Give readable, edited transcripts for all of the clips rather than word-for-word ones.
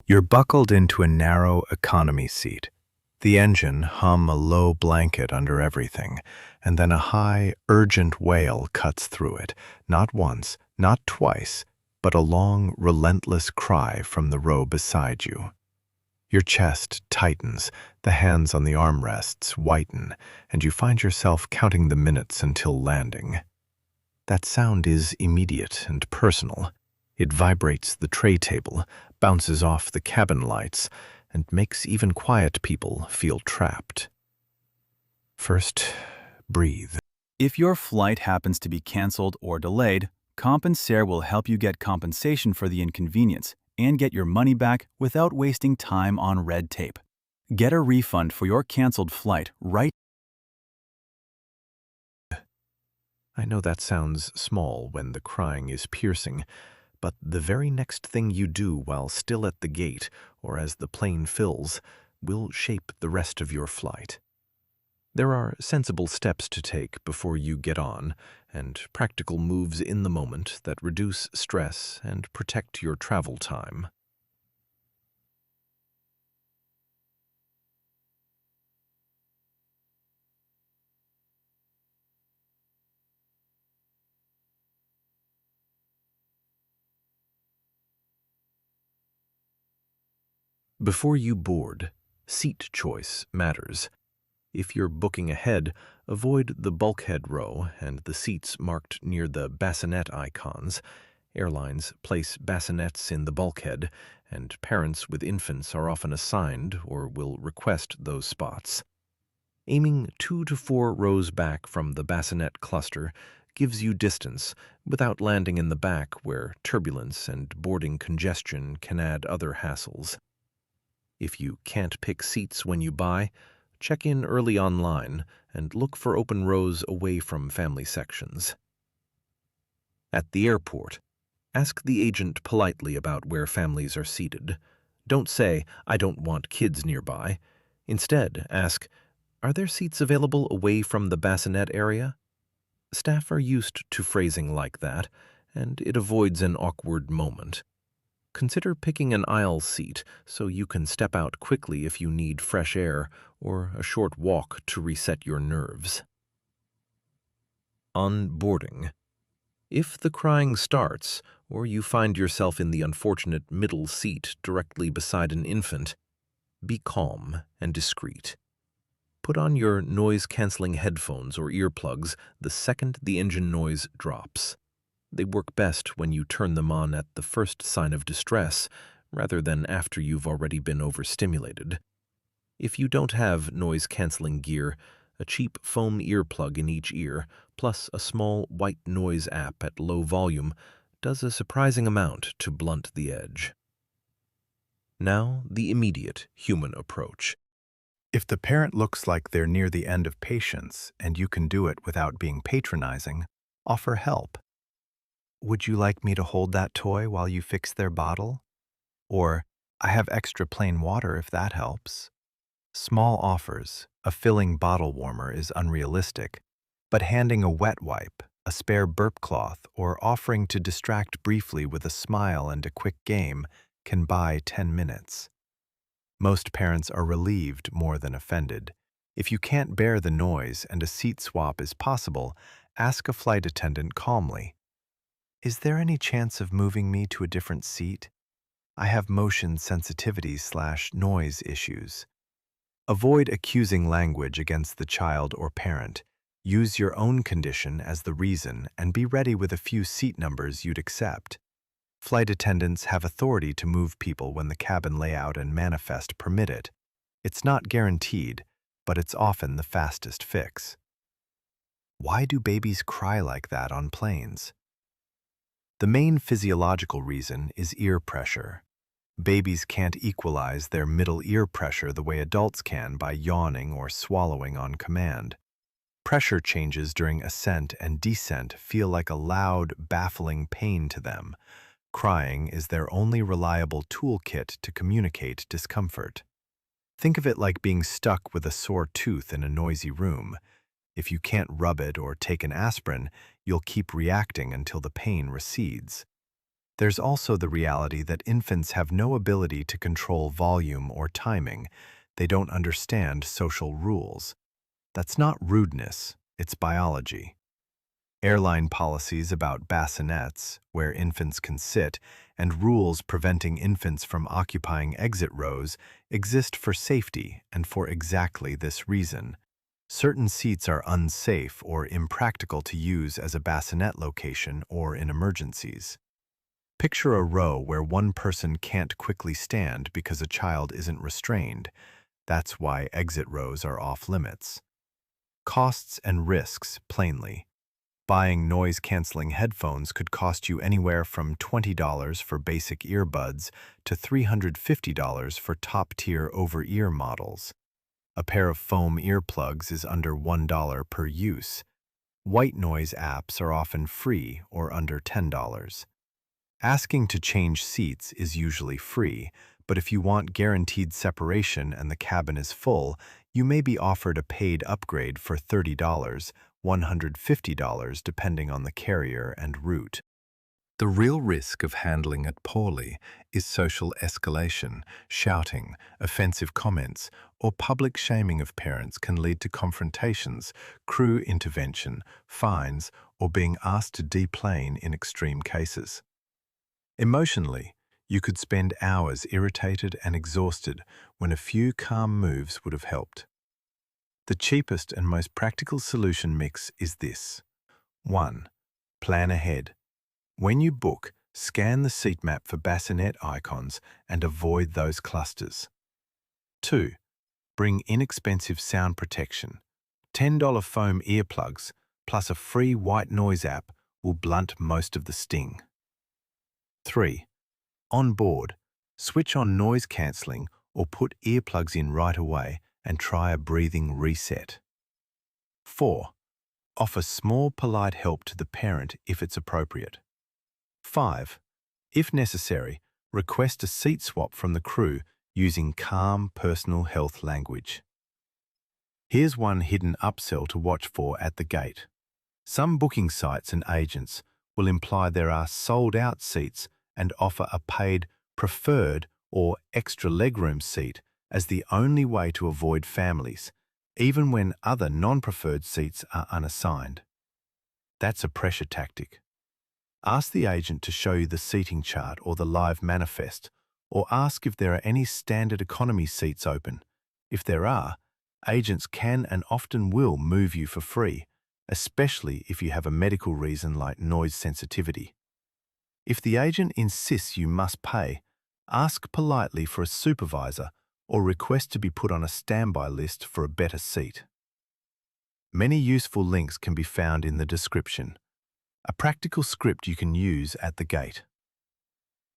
You're buckled into a narrow economy seat. The engine hum a low blanket under everything, and then a high, urgent wail cuts through it, not once, not twice, but a long, relentless cry from the row beside you. Your chest tightens, the hands on the armrests whiten, and you find yourself counting the minutes until landing. That sound is immediate and personal. It vibrates the tray table, bounces off the cabin lights, and makes even quiet people feel trapped. First, breathe. If your flight happens to be canceled or delayed, Compensair will help you get compensation for the inconvenience and get your money back without wasting time on red tape. Get a refund for your canceled flight right. I know that sounds small when the crying is piercing, but the very next thing you do while still at the gate or as the plane fills will shape the rest of your flight. There are sensible steps to take before you get on, and practical moves in the moment that reduce stress and protect your travel time. Before you board, seat choice matters. If you're booking ahead, avoid the bulkhead row and the seats marked near the bassinet icons. Airlines place bassinets in the bulkhead, and parents with infants are often assigned or will request those spots. Aiming 2 to 4 rows back from the bassinet cluster gives you distance without landing in the back where turbulence and boarding congestion can add other hassles. If you can't pick seats when you buy, check in early online and look for open rows away from family sections. At the airport, ask the agent politely about where families are seated. Don't say, "I don't want kids nearby." Instead, ask, "Are there seats available away from the bassinet area?" Staff are used to phrasing like that, and it avoids an awkward moment. Consider picking an aisle seat so you can step out quickly if you need fresh air or a short walk to reset your nerves. On boarding. If the crying starts, or you find yourself in the unfortunate middle seat directly beside an infant, be calm and discreet. Put on your noise-canceling headphones or earplugs the second the engine noise drops. They work best when you turn them on at the first sign of distress, rather than after you've already been overstimulated. If you don't have noise-canceling gear, a cheap foam earplug in each ear, plus a small white noise app at low volume, does a surprising amount to blunt the edge. Now, the immediate human approach. If the parent looks like they're near the end of patience and you can do it without being patronizing, offer help. "Would you like me to hold that toy while you fix their bottle?" Or, "I have extra plain water if that helps." Small offers, a filling bottle warmer is unrealistic, but handing a wet wipe, a spare burp cloth, or offering to distract briefly with a smile and a quick game can buy 10 minutes. Most parents are relieved more than offended. If you can't bear the noise and a seat swap is possible, ask a flight attendant calmly, "Is there any chance of moving me to a different seat? I have motion sensitivity/noise issues." Avoid accusing language against the child or parent. Use your own condition as the reason and be ready with a few seat numbers you'd accept. Flight attendants have authority to move people when the cabin layout and manifest permit it. It's not guaranteed, but it's often the fastest fix. Why do babies cry like that on planes? The main physiological reason is ear pressure. Babies can't equalize their middle ear pressure the way adults can by yawning or swallowing on command. Pressure changes during ascent and descent feel like a loud, baffling pain to them. Crying is their only reliable toolkit to communicate discomfort. Think of it like being stuck with a sore tooth in a noisy room. If you can't rub it or take an aspirin, you'll keep reacting until the pain recedes. There's also the reality that infants have no ability to control volume or timing. They don't understand social rules. That's not rudeness, it's biology. Airline policies about bassinets, where infants can sit, and rules preventing infants from occupying exit rows exist for safety and for exactly this reason. Certain seats are unsafe or impractical to use as a bassinet location or in emergencies. Picture a row where one person can't quickly stand because a child isn't restrained. That's why exit rows are off limits. Costs and risks, plainly. Buying noise-canceling headphones could cost you anywhere from $20 for basic earbuds to $350 for top-tier over-ear models. A pair of foam earplugs is under $1 per use. White noise apps are often free or under $10. Asking to change seats is usually free, but if you want guaranteed separation and the cabin is full, you may be offered a paid upgrade for $30, $150 depending on the carrier and route. The real risk of handling it poorly is social escalation. Shouting, offensive comments, or public shaming of parents can lead to confrontations, crew intervention, fines, or being asked to deplane in extreme cases. Emotionally, you could spend hours irritated and exhausted when a few calm moves would have helped. The cheapest and most practical solution mix is this. 1. Plan ahead. When you book, scan the seat map for bassinet icons and avoid those clusters. 2. Bring inexpensive sound protection. $10 foam earplugs plus a free white noise app will blunt most of the sting. 3. On board, switch on noise cancelling or put earplugs in right away and try a breathing reset. 4. Offer small polite help to the parent if it's appropriate. 5. If necessary, request a seat swap from the crew using calm personal health language. Here's one hidden upsell to watch for at the gate. Some booking sites and agents will imply there are sold-out seats and offer a paid preferred or extra legroom seat as the only way to avoid families, even when other non-preferred seats are unassigned. That's a pressure tactic. Ask the agent to show you the seating chart or the live manifest, or ask if there are any standard economy seats open. If there are, agents can and often will move you for free, especially if you have a medical reason like noise sensitivity. If the agent insists you must pay, ask politely for a supervisor or request to be put on a standby list for a better seat. Many useful links can be found in the description. A practical script you can use at the gate.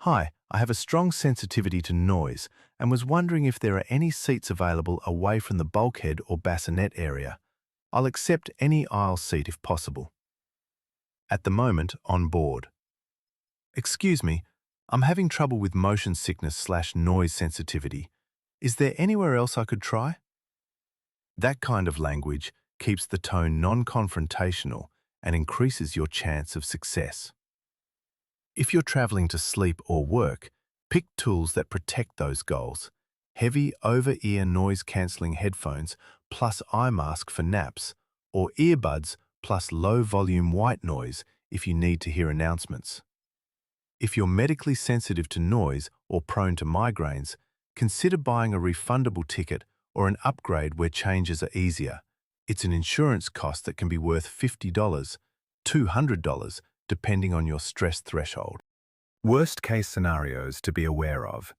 Hi, I have a strong sensitivity to noise and was wondering if there are any seats available away from the bulkhead or bassinet area. I'll accept any aisle seat if possible. At the moment, on board. Excuse me, I'm having trouble with motion sickness/noise sensitivity. Is there anywhere else I could try? That kind of language keeps the tone non-confrontational and increases your chance of success. If you're traveling to sleep or work, pick tools that protect those goals. Heavy over-ear noise-cancelling headphones plus eye mask for naps, or earbuds plus low-volume white noise if you need to hear announcements. If you're medically sensitive to noise or prone to migraines, consider buying a refundable ticket or an upgrade where changes are easier. It's an insurance cost that can be worth $50, $200, depending on your stress threshold. Worst-case scenarios to be aware of.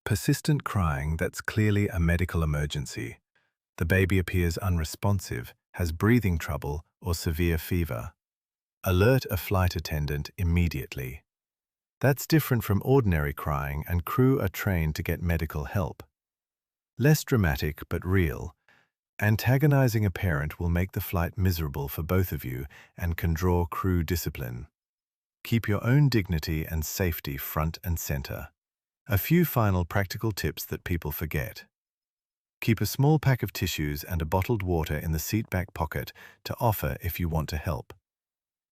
Persistent crying that's clearly a medical emergency. The baby appears unresponsive, has breathing trouble or severe fever. Alert a flight attendant immediately. That's different from ordinary crying, and crew are trained to get medical help. Less dramatic but real. Antagonizing a parent will make the flight miserable for both of you and can draw crew discipline. Keep your own dignity and safety front and center. A few final practical tips that people forget. Keep a small pack of tissues and a bottled water in the seat back pocket to offer if you want to help.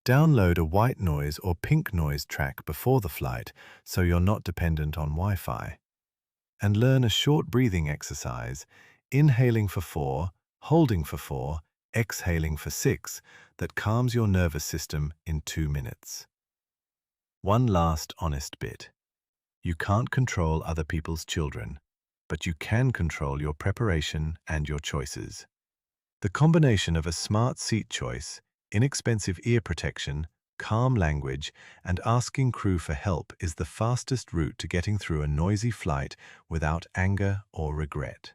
Download a white noise or pink noise track before the flight so you're not dependent on Wi-Fi. And learn a short breathing exercise, inhaling for 4, holding for 4, exhaling for 6, that calms your nervous system in 2 minutes. One last honest bit. You can't control other people's children, but you can control your preparation and your choices. The combination of a smart seat choice, inexpensive ear protection, calm language, and asking crew for help is the fastest route to getting through a noisy flight without anger or regret.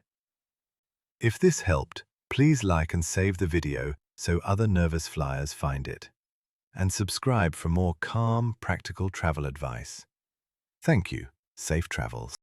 If this helped, please like and save the video so other nervous flyers find it. And subscribe for more calm, practical travel advice. Thank you. Safe travels.